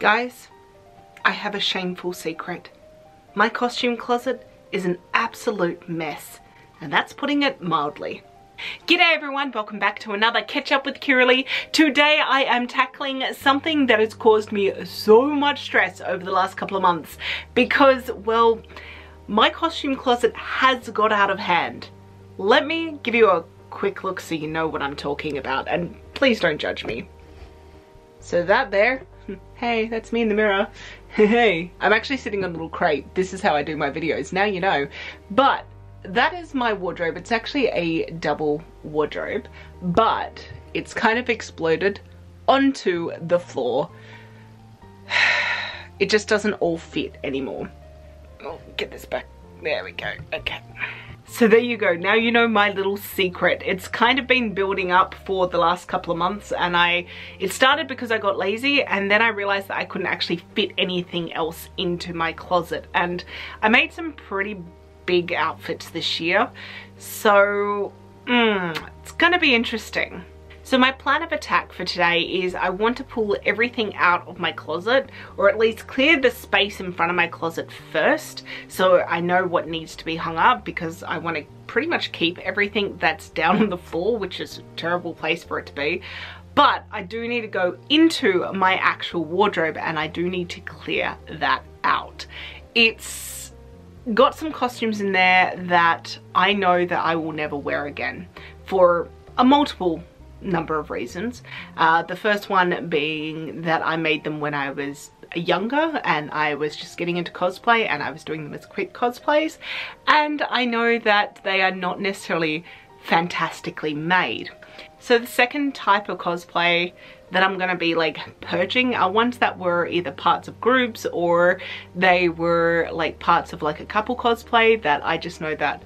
Guys, I have a shameful secret. My costume closet is an absolute mess, and that's putting it mildly. G'day everyone, welcome back to another Catch Up with Kiralee. Today I am tackling something that has caused me so much stress over the last couple of months because, well, my costume closet has got out of hand. Let me give you a quick look so you know what I'm talking about, and please don't judge me. So that there, hey, that's me in the mirror. Hey, I'm actually sitting on a little crate. This is how I do my videos, now you know. But that is my wardrobe. It's actually a double wardrobe, but it's kind of exploded onto the floor. It just doesn't all fit anymore. Oh, get this back. There we go. Okay. So there you go. Now you know my little secret. It's kind of been building up for the last couple of months, and it started because I got lazy, and then I realized that I couldn't actually fit anything else into my closet, and I made some pretty big outfits this year, so it's gonna be interesting. So my plan of attack for today is I want to pull everything out of my closet, or at least clear the space in front of my closet first, so I know what needs to be hung up, because I want to pretty much keep everything that's down on the floor, which is a terrible place for it to be. But I do need to go into my actual wardrobe, and I do need to clear that out. It's got some costumes in there that I know that I will never wear again for a multiple number of reasons. The first one being that I made them when I was younger and I was just getting into cosplay, and I was doing them as quick cosplays, and I know that they are not necessarily fantastically made. So the second type of cosplay that I'm gonna be like purging are ones that were either parts of groups or they were like parts of like a couple cosplay that I just know that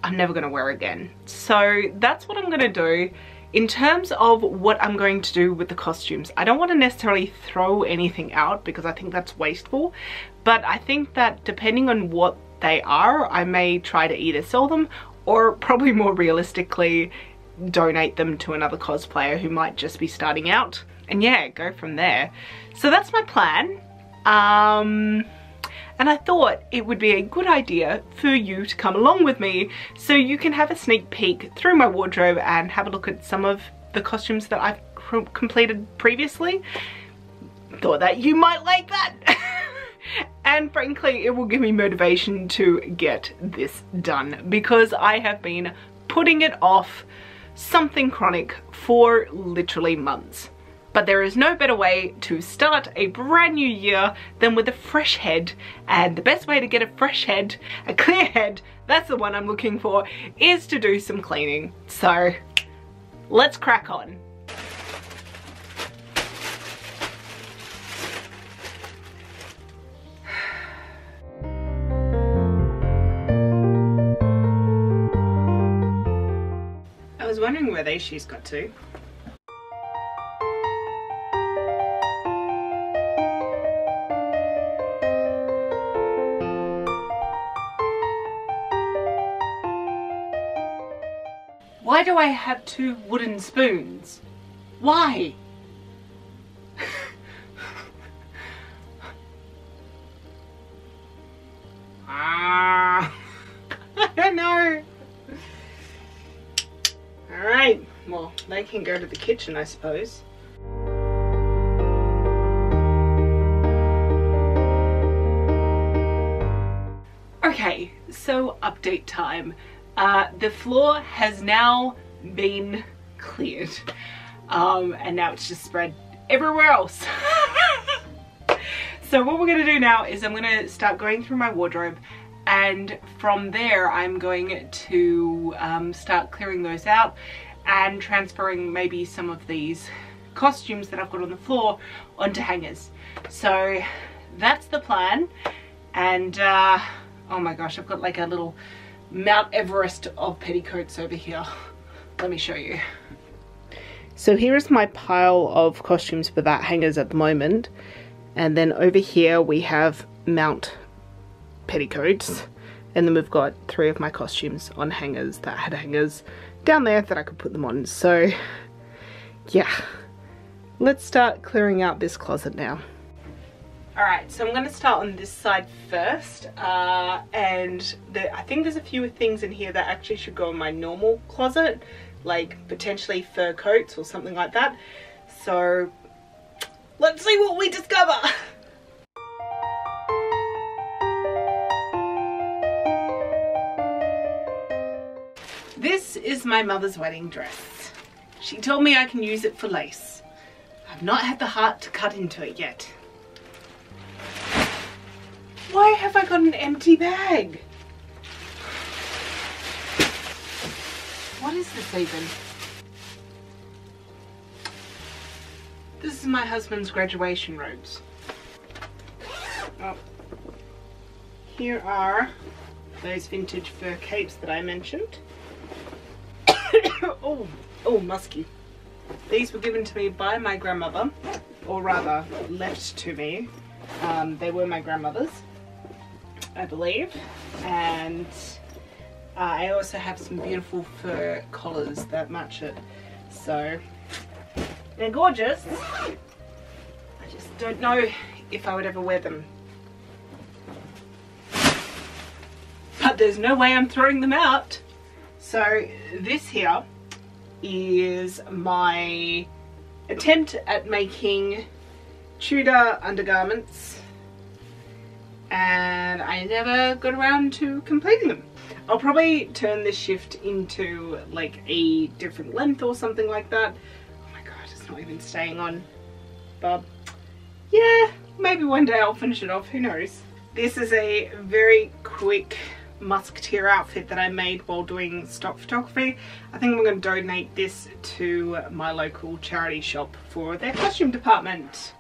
I'm never gonna wear again. So that's what I'm gonna do. In terms of what I'm going to do with the costumes, I don't want to necessarily throw anything out because I think that's wasteful, but I think that depending on what they are, I may try to either sell them or, probably more realistically, donate them to another cosplayer who might just be starting out, and yeah, go from there. So that's my plan. And I thought it would be a good idea for you to come along with me so you can have a sneak peek through my wardrobe and have a look at some of the costumes that I've completed previously. Thought that you might like that. And frankly, it will give me motivation to get this done because I have been putting it off, something chronic, for literally months. But there is no better way to start a brand new year than with a fresh head. And the best way to get a fresh head, a clear head, that's the one I'm looking for, is to do some cleaning. So let's crack on. I was wondering where these shoes got to. Why do I have two wooden spoons? Why? I don't know. Alright, well, they can go to the kitchen, I suppose. Okay, so update time. The floor has now been cleared, and now it's just spread everywhere else. So what we're going to do now is I'm going to start going through my wardrobe, and from there I'm going to start clearing those out and transferring maybe some of these costumes that I've got on the floor onto hangers. So that's the plan, and oh my gosh, I've got like a little Mount Everest of petticoats over here. Let me show you. So here is my pile of costumes without hangers at the moment, and then over here we have Mount petticoats, and then we've got 3 of my costumes on hangers that had hangers down there that I could put them on. So yeah, let's start clearing out this closet now. Alright, so I'm going to start on this side first, and I think there's a few things in here that actually should go in my normal closet, like potentially fur coats or something like that. So let's see what we discover! This is my mother's wedding dress. She told me I can use it for lace. I've not had the heart to cut into it yet. Why have I got an empty bag? What is this even? This is my husband's graduation robes. Oh. Here are those vintage fur capes that I mentioned. Oh, musky. These were given to me by my grandmother, or rather left to me. They were my grandmother's, I believe, and I also have some beautiful fur collars that match it, so they're gorgeous. I just don't know if I would ever wear them, but there's no way I'm throwing them out. So this here is my attempt at making Tudor undergarments, and I never got around to completing them. I'll probably turn this shift into like a different length or something like that. Oh my god, it's not even staying on. But yeah, maybe one day I'll finish it off, who knows. This is a very quick musketeer outfit that I made while doing stock photography. I think I'm going to donate this to my local charity shop for their costume department.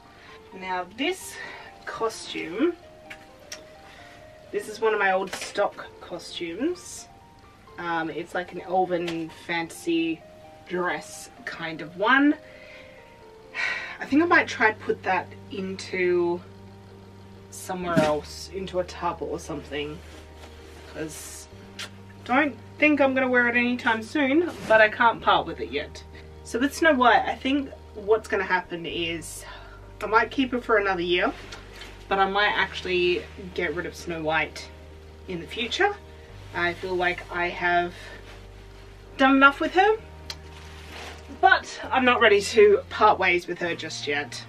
Now this costume, this is one of my old stock costumes. It's like an elven fantasy dress kind of one. I think I might try to put that into somewhere else, into a tub or something, because I don't think I'm going to wear it anytime soon, but I can't part with it yet. So with Snow White, I think what's going to happen is I might keep her for another year, but I might actually get rid of Snow White in the future. I feel like I have done enough with her, but I'm not ready to part ways with her just yet.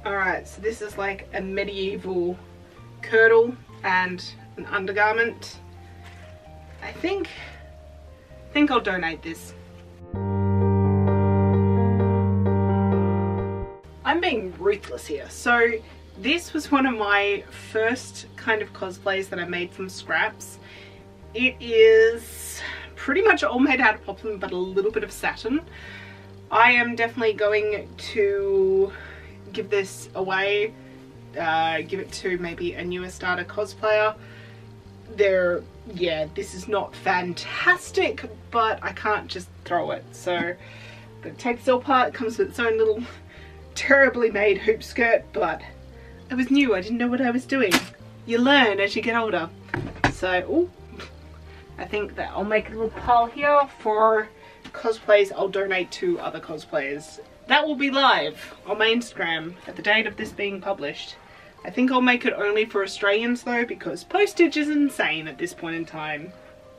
Alright, so this is like a medieval kirtle and an undergarment. I think I'll donate this. I'm being ruthless here. So this was one of my first kind of cosplays that I made from scraps. It is pretty much all made out of poplin, but a little bit of satin. I am definitely going to give this away, give it to maybe a newer starter cosplayer. Yeah, this is not fantastic, but I can't just throw it. So I'm gonna take this all apart. It comes with its own little terribly made hoop skirt, but I was new, I didn't know what I was doing. You learn as you get older. So, ooh, I think that I'll make a little pile here for cosplays I'll donate to other cosplayers. That will be live on my Instagram at the date of this being published. I think I'll make it only for Australians though, because postage is insane at this point in time.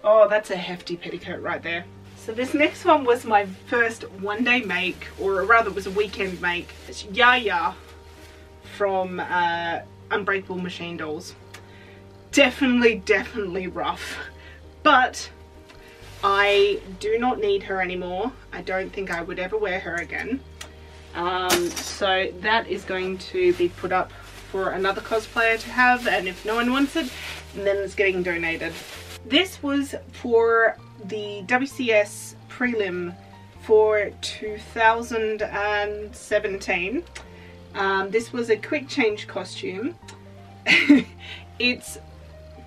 Oh, that's a hefty petticoat right there. So this next one was my first one-day make, or rather it was a weekend make. It's Yaya from Unbreakable Machine Dolls. Definitely rough, but I do not need her anymore. I don't think I would ever wear her again. So that is going to be put up for another cosplayer to have, and if no one wants it, then it's getting donated. This was for the WCS prelim for 2017. This was a quick change costume. Its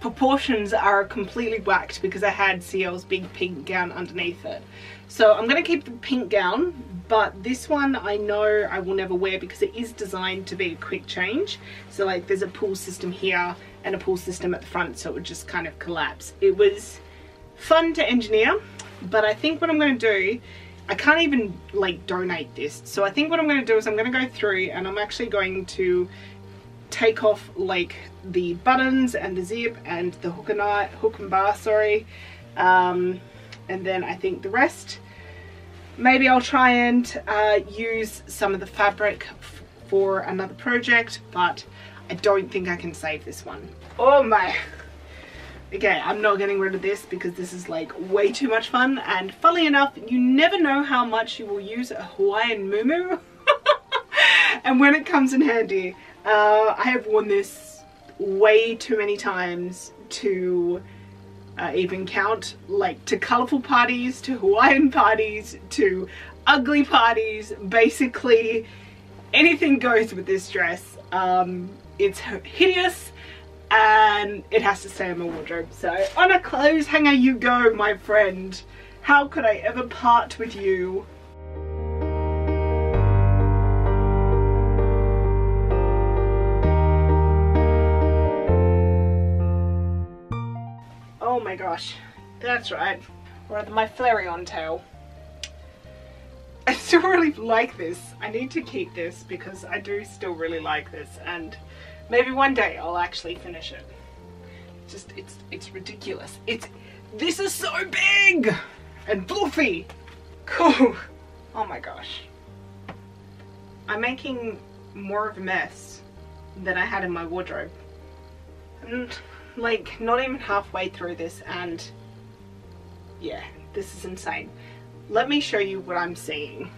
proportions are completely whacked because I had CL's big pink gown underneath it. So I'm going to keep the pink gown, but this one I know I will never wear because it is designed to be a quick change. So like there's a pull system here and a pull system at the front, so it would just kind of collapse. It was fun to engineer, but I think what I'm going to do I can't even like donate this. So I think what I'm going to do is I'm going to go through and I'm actually going to take off like the buttons and the zip and the hook and bar, sorry. And then I think the rest, maybe I'll try and use some of the fabric for another project, but I don't think I can save this one. Oh my. Okay, I'm not getting rid of this because this is like way too much fun, and funnily enough, you never know how much you will use a Hawaiian muumuu. And when it comes in handy, I have worn this way too many times to even count, like to colourful parties, to Hawaiian parties, to ugly parties. Basically anything goes with this dress. It's hideous and it has to stay in my wardrobe. So on a clothes hanger you go, my friend. How could I ever part with you? Oh my gosh, that's right. Or my flare-on tail. I still really like this. I need to keep this because I do still really like this, and maybe one day I'll actually finish it. Just, it's ridiculous. This is so big and fluffy. Cool. Oh my gosh. I'm making more of a mess than I had in my wardrobe. And like not even halfway through this, and yeah, this is insane. Let me show you what I'm seeing.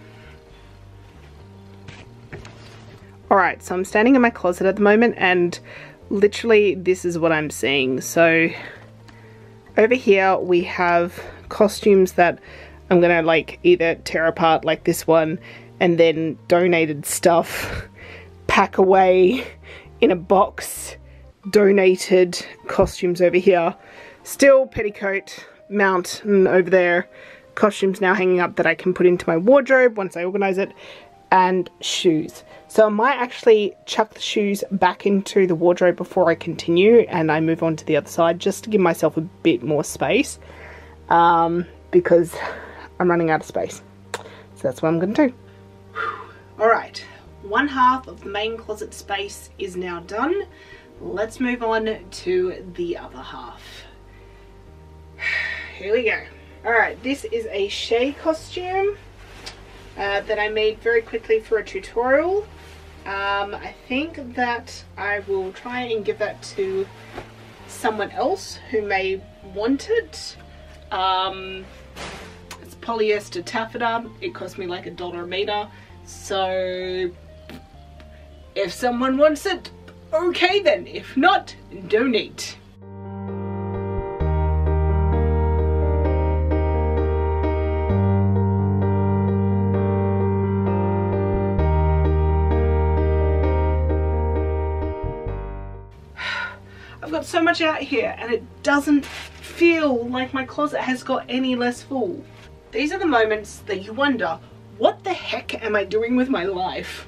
Alright, so I'm standing in my closet at the moment and literally this is what I'm seeing. So over here we have costumes that I'm gonna like either tear apart like this one, and then donated stuff, pack away in a box, donated costumes over here, still petticoat mountain over there, costumes now hanging up that I can put into my wardrobe once I organize it, and shoes. So I might actually chuck the shoes back into the wardrobe before I continue and I move on to the other side, just to give myself a bit more space, because I'm running out of space. So that's what I'm going to do. Alright, one half of the main closet space is now done. Let's move on to the other half. Here we go. Alright, this is a Shay costume that I made very quickly for a tutorial. I think that I will try and give that to someone else who may want it. It's polyester taffeta. It cost me like $1 a meter. So if someone wants it, okay then. If not, donate. I've got so much out here and it doesn't feel like my closet has got any less full. These are the moments that you wonder, what the heck am I doing with my life?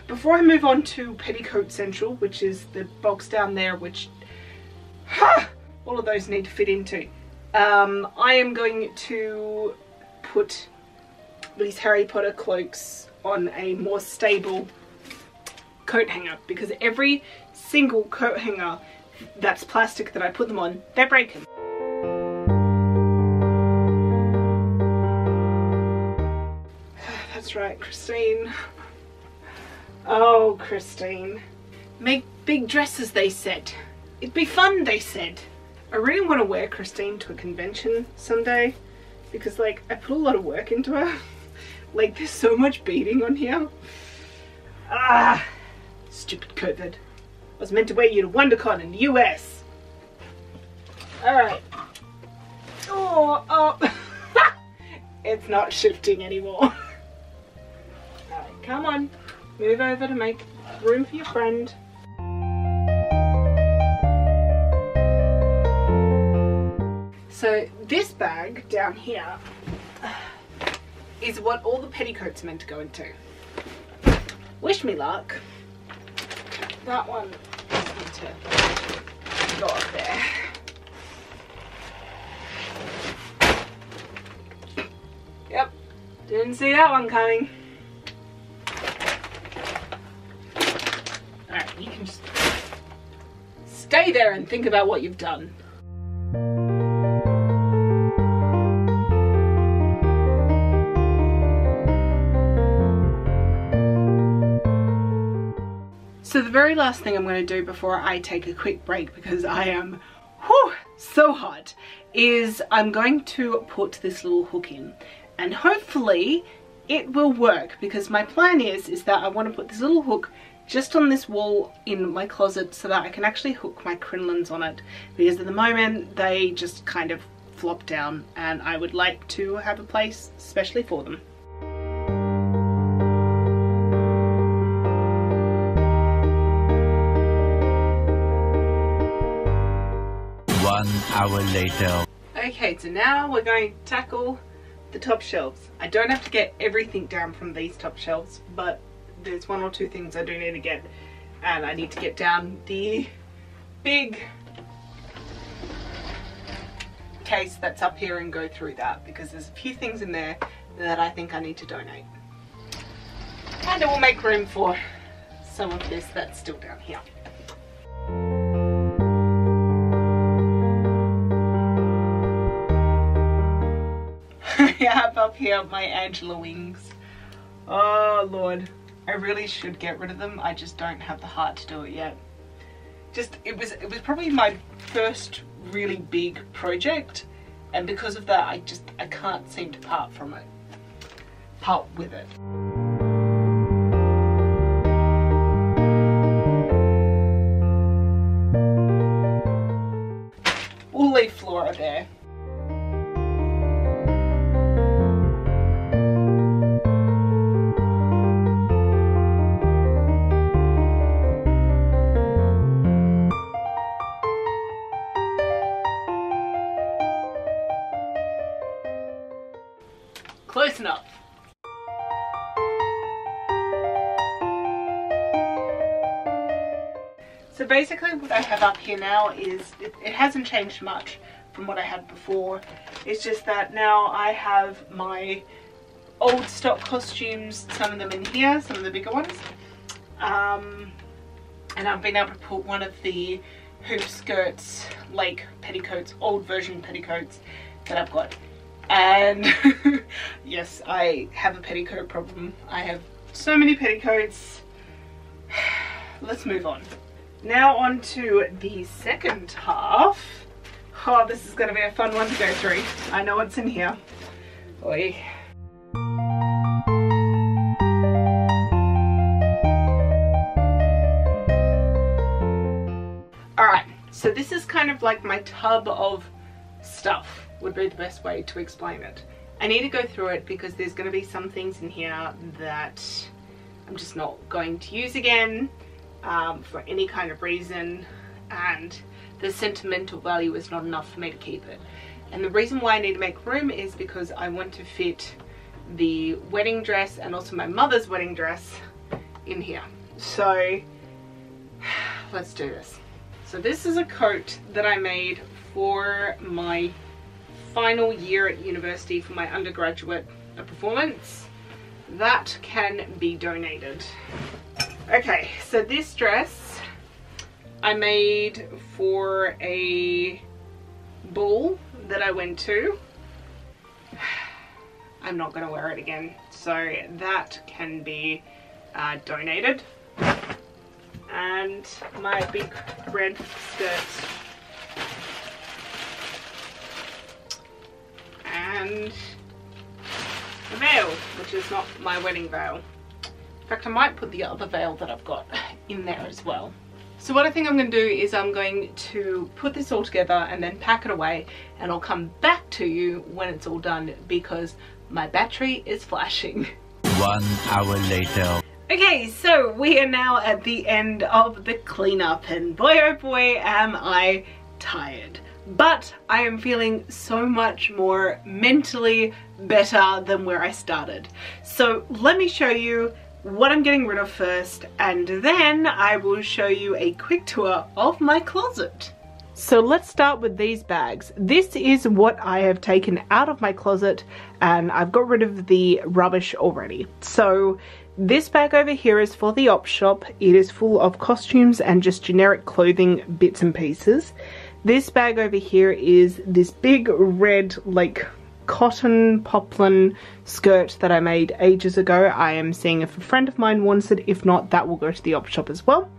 Before I move on to Petticoat Central, which is the box down there, which all of those need to fit into, I am going to put these Harry Potter cloaks on a more stable coat hanger, because every single coat hanger that's plastic that I put them on, they're breaking. That's right, Christine. Oh, Christine. Make big dresses, they said. It'd be fun, they said. I really want to wear Christine to a convention someday, because like I put a lot of work into her. Like there's so much beading on here. Ah, stupid COVID. I was meant to wear you to WonderCon in the US. Alright. Oh. It's not shifting anymore. Alright, come on. Move over to make room for your friend. So this bag down here is what all the petticoats are meant to go into. Wish me luck. That one is to go up there. Yep, didn't see that one coming. Alright, you can just stay there and think about what you've done. So the very last thing I'm going to do before I take a quick break, because I am so hot, is I'm going to put this little hook in, and hopefully it will work, because my plan is that I want to put this little hook just on this wall in my closet so that I can actually hook my crinolines on it, because at the moment they just kind of flop down and I would like to have a place especially for them. 1 hour later. Okay, so now we're going to tackle the top shelves. I don't have to get everything down from these top shelves, but there's 1 or 2 things I do need to get, and I need to get down the big case that's up here and go through that, because there's a few things in there that I think I need to donate, and it will make room for some of this that's still down here. I have up here my Angela wings. Oh Lord, I really should get rid of them. I just don't have the heart to do it yet. It was probably my first really big project, and because of that I can't seem to part with it. We'll leave Flora there. Close enough. So basically what I have up here now is, it hasn't changed much from what I had before. It's just that now I have my old stock costumes, some of them in here, some of the bigger ones. And I've been able to put one of the hoop skirts, like petticoats, old version petticoats that I've got. And yes, I have a petticoat problem. I have so many petticoats. Let's move on. Now on to the second half. Oh, this is going to be a fun one to go through. I know what's in here. Oi. Alright, so this is kind of like my tub of stuff, would be the best way to explain it. I need to go through it because there's going to be some things in here that I'm just not going to use again for any kind of reason, and the sentimental value is not enough for me to keep it. And the reason why I need to make room is because I want to fit the wedding dress and also my mother's wedding dress in here. So let's do this. So this is a coat that I made for my final year at university for my undergraduate performance. That can be donated. Okay, so this dress I made for a ball that I went to. I'm not going to wear it again, so that can be donated. And my big red skirt and the veil, which is not my wedding veil. In fact, I might put the other veil that I've got in there as well. So what I think I'm going to do is I'm going to put this all together and then pack it away, and I'll come back to you when it's all done because my battery is flashing. 1 hour later. Okay, so we are now at the end of the cleanup, and boy oh boy am I tired. But I am feeling so much more mentally better than where I started. So let me show you what I'm getting rid of first, and then I will show you a quick tour of my closet. So let's start with these bags. This is what I have taken out of my closet, and I've got rid of the rubbish already. So this bag over here is for the op shop. It is full of costumes and just generic clothing bits and pieces. This bag over here is this big red like cotton poplin skirt that I made ages ago. I am seeing if a friend of mine wants it. If not, that will go to the op shop as well.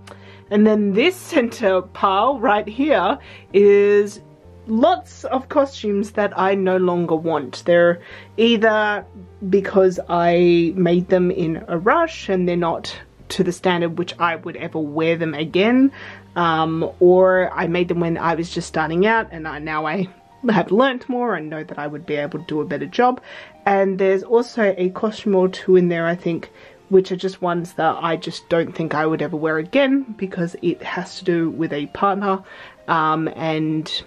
And then this center pile right here is lots of costumes that I no longer want. They're either because I made them in a rush and they're not to the standard which I would ever wear them again, or I made them when I was just starting out and now I have learnt more and know that I would be able to do a better job. And there's also a costume or two in there, I think, which are just ones that I just don't think I would ever wear again because it has to do with a partner, and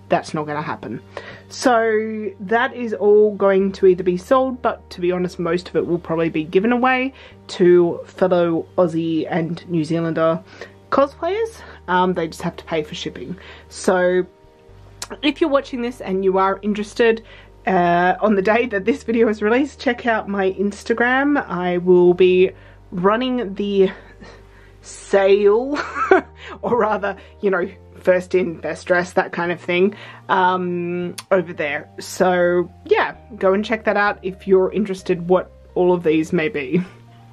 that's not going to happen. So that is all going to either be sold, but to be honest, most of it will probably be given away to fellow Aussie and New Zealander cosplayers. They just have to pay for shipping. So if you're watching this and you are interested, on the day that this video is released, check out my Instagram. I will be running the sale, or rather, you know, first in, best dressed, that kind of thing, over there. So yeah, go and check that out if you're interested what all of these may be.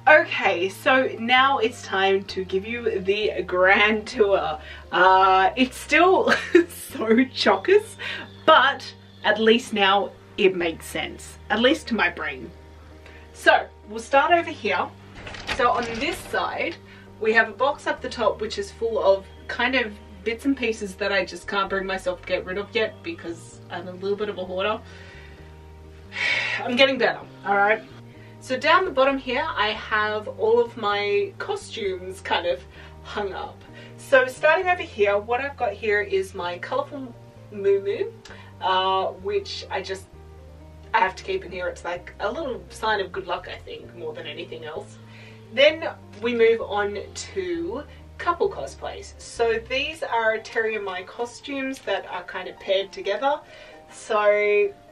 Okay, so now it's time to give you the grand tour. It's still so chockers, but at least now it makes sense, at least to my brain. So we'll start over here. So on this side, we have a box up the top which is full of kind of bits and pieces that I just can't bring myself to get rid of yet because I'm a little bit of a hoarder. I'm getting better, alright? So down the bottom here, I have all of my costumes kind of hung up. So starting over here, what I've got here is my colourful muumuu, which I have to keep in here. It's like a little sign of good luck, I think, more than anything else. Then we move on to couple cosplays. So these are Terry and my costumes that are kind of paired together. So,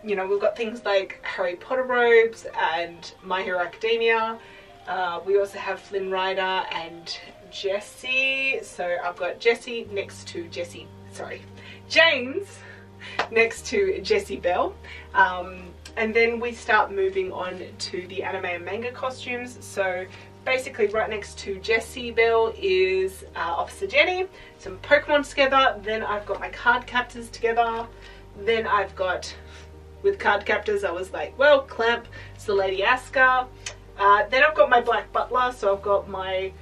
you know, we've got things like Harry Potter robes and My Hero Academia. We also have Flynn Rider and Jessie. So I've got Jessie next to James next to Jessie Bell. And then we start moving on to the anime and manga costumes. So basically right next to Jessie Bell is Officer Jenny, some Pokemon together. Then I've got my card captors together. Then I've got, with card captors, I was like, well, Clamp, so Lady Aska. Then I've got my Black Butler, so I've got my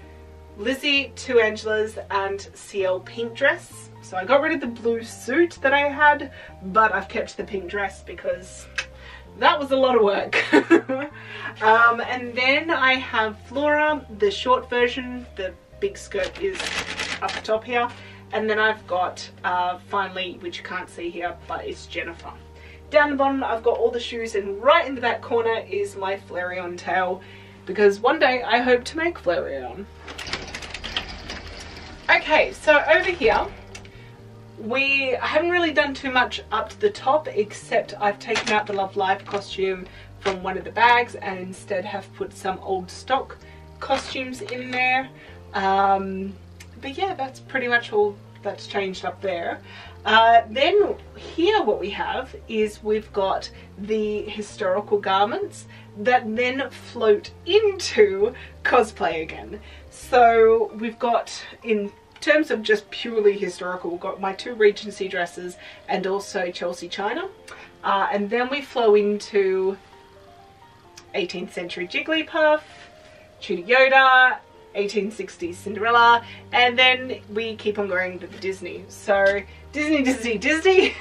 Lizzie, two Angelas, and CL pink dress. So I got rid of the blue suit that I had, but I've kept the pink dress because that was a lot of work. And then I have Flora, the short version. The big skirt is up the top here. And then I've got, finally, which you can't see here, but it's Jennifer. Down the bottom, I've got all the shoes, and right in the back corner is my Flareon tail, because one day I hope to make Flareon. Okay, so over here, I haven't really done too much up to the top, except I've taken out the Love Live costume from one of the bags and instead have put some old stock costumes in there. But yeah, that's pretty much all that's changed up there. Then here what we have is we've got the historical garments that then float into cosplay again. So we've got, in terms of just purely historical, we've got my two Regency dresses and also Chelsea China. And then we flow into 18th century Jigglypuff, Tudor Yoda, 1860s Cinderella, and then we keep on going to Disney. So Disney.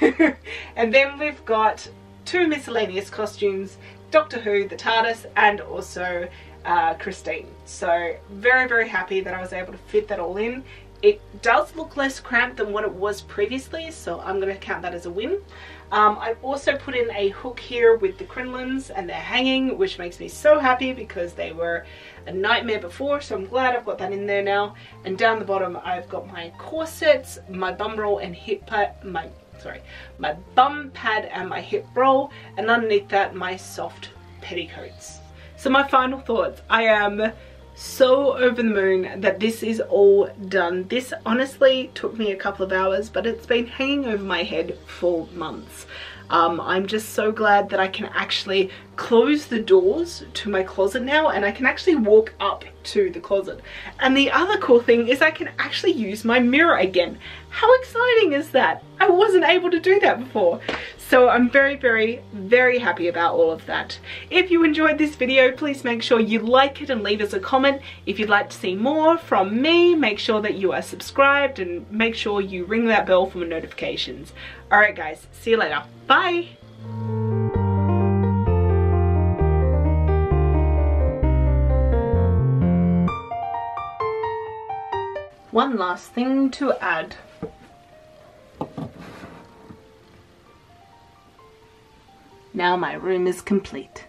And then we've got two miscellaneous costumes, Doctor Who, the TARDIS, and also Christine. So very, very happy that I was able to fit that all in. it does look less cramped than what it was previously, so I'm going to count that as a win. I've also put in a hook here with the crinolines and they're hanging, which makes me so happy because they were a nightmare before, so I'm glad I've got that in there now. And down the bottom I've got my corsets, my bum roll and hip pad, my bum pad and my hip roll, and underneath that my soft petticoats. So my final thoughts, I am so over the moon that this is all done. This honestly took me a couple of hours, but it's been hanging over my head for months. I'm just so glad that I can actually close the doors to my closet now, and I can actually walk up to the closet. And the other cool thing is I can actually use my mirror again. How exciting is that? I wasn't able to do that before. So I'm very, very, very happy about all of that. If you enjoyed this video, please make sure you like it and leave us a comment. If you'd like to see more from me, make sure that you are subscribed and make sure you ring that bell for notifications. Alright guys, see you later. Bye! One last thing to add. Now my room is complete.